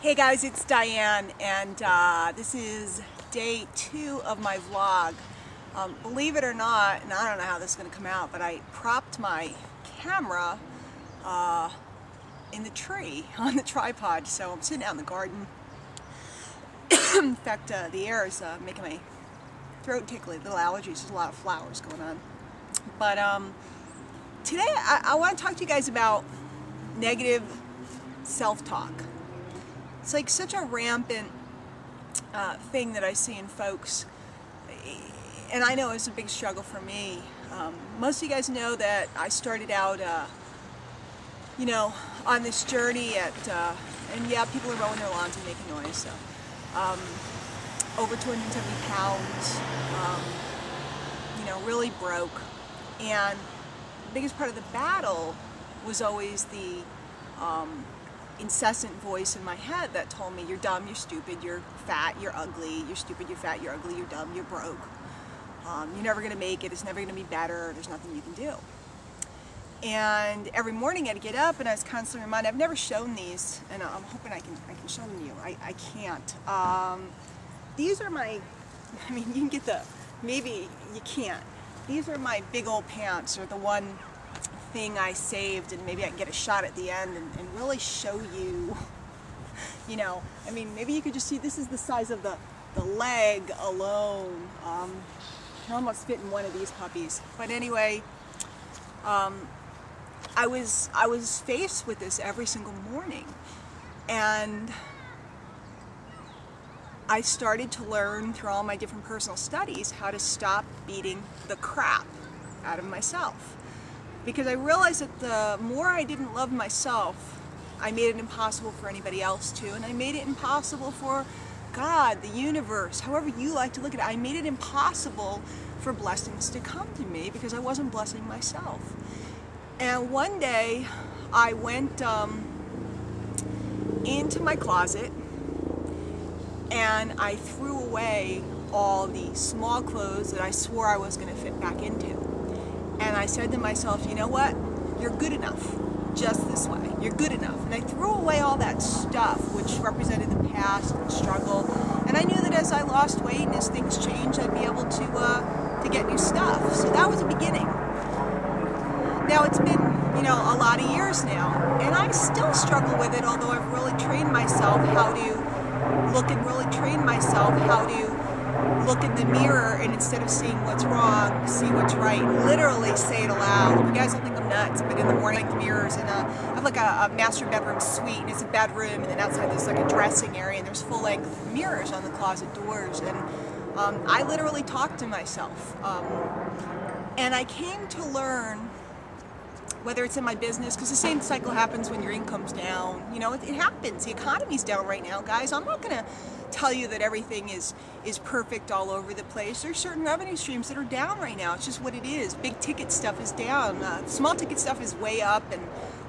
Hey guys, it's Diane, and this is day 2 of my vlog. Believe it or not, and I don't know how this is going to come out, but I propped my camera in the tree on the tripod, so I'm sitting out in the garden. In fact, the air is making my throat tickly, little allergies. There's a lot of flowers going on. But today I want to talk to you guys about negative self-talk. It's like such a rampant thing that I see in folks, and I know it's a big struggle for me. Most of you guys know that I started out, on this journey and yeah, people are mowing their lawns and making noise. So, over 270 pounds, really broke, and the biggest part of the battle was always the incessant voice in my head that told me, you're dumb, you're stupid, you're fat, you're ugly, you're stupid, you're fat, you're ugly, you're dumb, you're broke. You're never going to make it, it's never going to be better, there's nothing you can do. And every morning I'd get up and I was constantly reminded, I've never shown these, and I'm hoping I can show them to you. I can't. These are my, you can get the, maybe you can't. These are my big old pants, or the one thing I saved, and maybe I can get a shot at the end and really show you, maybe you could just see, this is the size of the leg alone. I almost fit in one of these puppies. But anyway, I was faced with this every single morning, and I started to learn through all my different personal studies how to stop beating the crap out of myself. Because I realized that the more I didn't love myself, I made it impossible for anybody else to, and I made it impossible for God, the universe, however you like to look at it. I made it impossible for blessings to come to me because I wasn't blessing myself. And one day I went into my closet and I threw away all the small clothes that I swore I was going to fit back into. And I said to myself, you know what? You're good enough just this way. You're good enough. And I threw away all that stuff which represented the past and struggle. And I knew that as I lost weight and as things changed, I'd be able to get new stuff. So that was the beginning. Now it's been, a lot of years now, and I still struggle with it, although I've really trained myself how to look and really train myself how to look in the mirror, and instead of seeing what's wrong, see what's right. Literally say it aloud. You guys don't think I'm nuts, but in the morning, the mirrors, and I have like a master bedroom suite, and it's a bedroom, and then outside there's like a dressing area, and there's full-length mirrors on the closet doors, and I literally talk to myself. And I came to learn, whether it's in my business, because the same cycle happens when your income's down. It happens. The economy's down right now, guys. I'm not going to tell you that everything is perfect all over the place. There's certain revenue streams that are down right now. It's just what it is. Big ticket stuff is down. Small ticket stuff is way up, and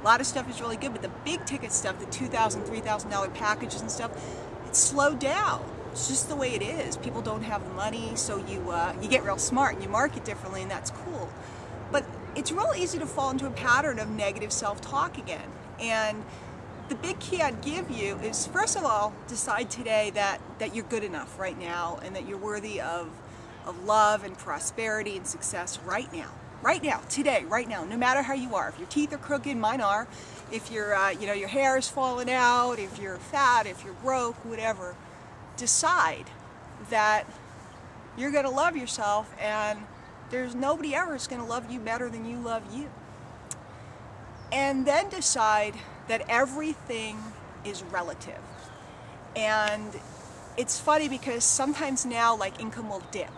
a lot of stuff is really good. But the big ticket stuff, the $2,000, $3,000 packages and stuff, it's slowed down. It's just the way it is. People don't have the money, so you get real smart and you market differently, and that's cool. But it's real easy to fall into a pattern of negative self-talk again. And the big key I'd give you is, first of all, decide today that you're good enough right now, and that you're worthy of love and prosperity and success right now. Right now, today, right now, no matter how you are. If your teeth are crooked, mine are. If your hair is falling out, if you're fat, if you're broke, whatever, decide that you're going to love yourself, and there's nobody ever is going to love you better than you love you. And then decide that everything is relative. And it's funny because sometimes now, like, income will dip.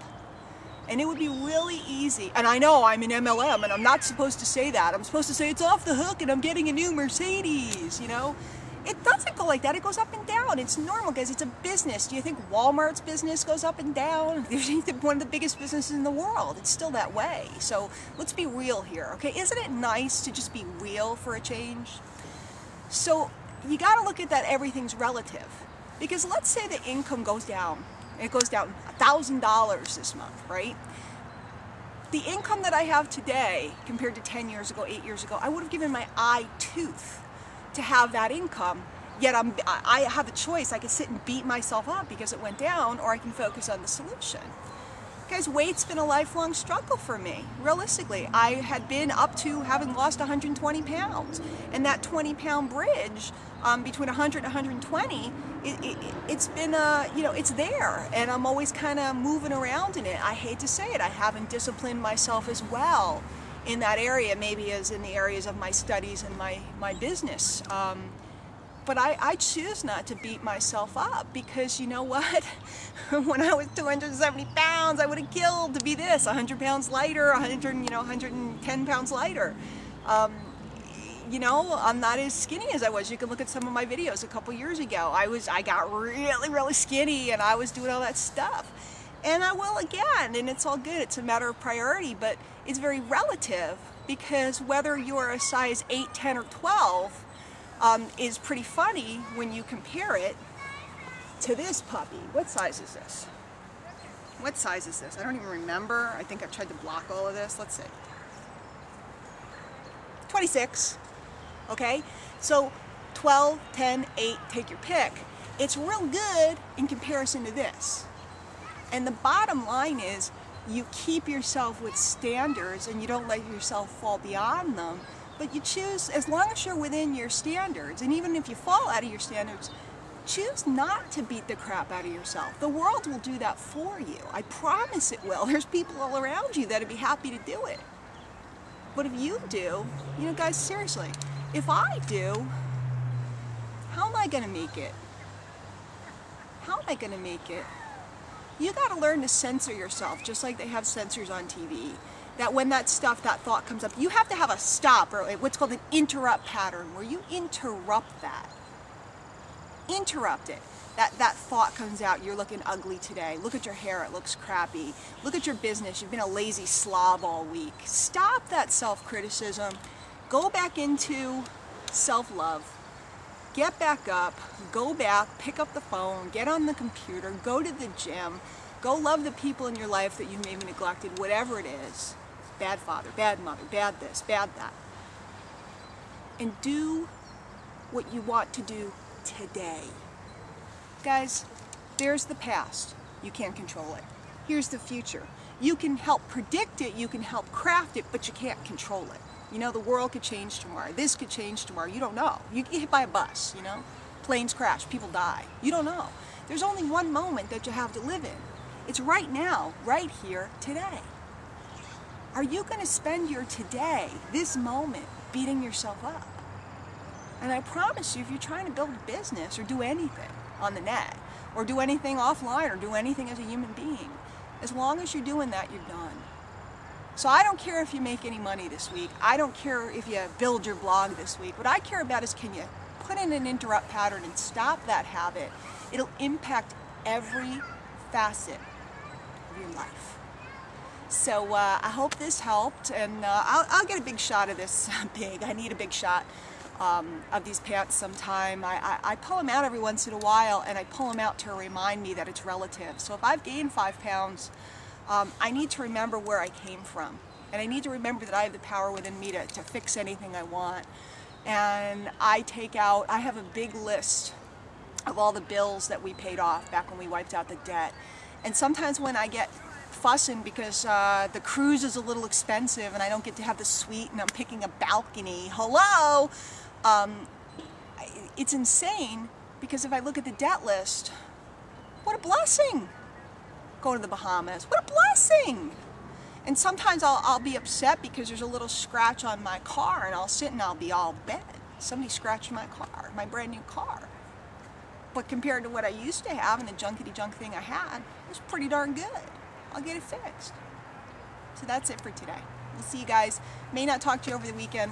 And it would be really easy, and I know I'm an MLM and I'm not supposed to say that. I'm supposed to say it's off the hook and I'm getting a new Mercedes, It doesn't go like that. It goes up and down. It's normal, guys. It's a business. Do you think Walmart's business goes up and down? They're one of the biggest businesses in the world. It's still that way. So let's be real here, okay? Isn't it nice to just be real for a change? So you got to look at that everything's relative. Because let's say the income goes down. It goes down $1,000 this month, right? The income that I have today compared to 10 years ago, 8 years ago, I would have given my eye tooth to have that income, Yet I have a choice. I can sit and beat myself up because it went down, or I can focus on the solution. Guys, weight's been a lifelong struggle for me. Realistically, I had been up to having lost 120 pounds. And that 20-pound bridge between 100 and 120, it's been, it's there. And I'm always kind of moving around in it. I hate to say it, I haven't disciplined myself as well in that area, maybe as in the areas of my studies and my business. But I choose not to beat myself up, because you know what? When I was 270 pounds, I would have killed to be this, 100 pounds lighter, 110 pounds lighter. I'm not as skinny as I was. You can look at some of my videos a couple years ago. I got really, really skinny, and I was doing all that stuff. And I will again, and it's all good. It's a matter of priority, but it's very relative, because whether you're a size 8, 10, or 12, is pretty funny when you compare it to this puppy. What size is this? What size is this? I don't even remember. I think I've tried to block all of this. Let's see. 26. Okay? So 12, 10, 8, take your pick. It's real good in comparison to this. And the bottom line is, you keep yourself with standards and you don't let yourself fall beyond them. But you choose, as long as you're within your standards, and even if you fall out of your standards, choose not to beat the crap out of yourself. The world will do that for you. I promise it will. There's people all around you that'd be happy to do it. But if you do, guys, seriously, if I do, how am I going to make it? How am I going to make it? You got to learn to censor yourself, just like they have censors on TV. That when that thought comes up, you have to have a stop, or what's called an interrupt pattern, where you interrupt that. Interrupt it. That thought comes out, you're looking ugly today. Look at your hair, it looks crappy. Look at your business, you've been a lazy slob all week. Stop that self-criticism. Go back into self-love. Get back up, go back, pick up the phone, get on the computer, go to the gym, go love the people in your life that you may have neglected, whatever it is. Bad father, bad mother, bad this, bad that. And do what you want to do today. Guys, there's the past. You can't control it. Here's the future. You can help predict it, you can help craft it, but you can't control it. The world could change tomorrow. This could change tomorrow. You don't know. You get hit by a bus, Planes crash, people die. You don't know. There's only one moment that you have to live in. It's right now, right here, today. Are you going to spend your today, this moment, beating yourself up? And I promise you, if you're trying to build a business or do anything on the net, or do anything offline, or do anything as a human being, as long as you're doing that, you're done. So I don't care if you make any money this week. I don't care if you build your blog this week. What I care about is, can you put in an interrupt pattern and stop that habit? It'll impact every facet of your life. So I hope this helped, and I'll get a big shot of this. I need a big shot of these pants sometime. I pull them out every once in a while, and I pull them out to remind me that it's relative. So if I've gained 5 pounds, I need to remember where I came from. And I need to remember that I have the power within me to fix anything I want. And I have a big list of all the bills that we paid off back when we wiped out the debt. And sometimes when I get fussing because the cruise is a little expensive and I don't get to have the suite and I'm picking a balcony, hello! It's insane, because if I look at the debt list, what a blessing! Going to the Bahamas, what a blessing! And sometimes I'll be upset because there's a little scratch on my car, and I'll sit and I'll be all bent. Somebody scratched my car, my brand new car. But compared to what I used to have and the junkety-junk thing I had, it was pretty darn good. I'll get it fixed. So that's it for today. We'll see you guys. May not talk to you over the weekend.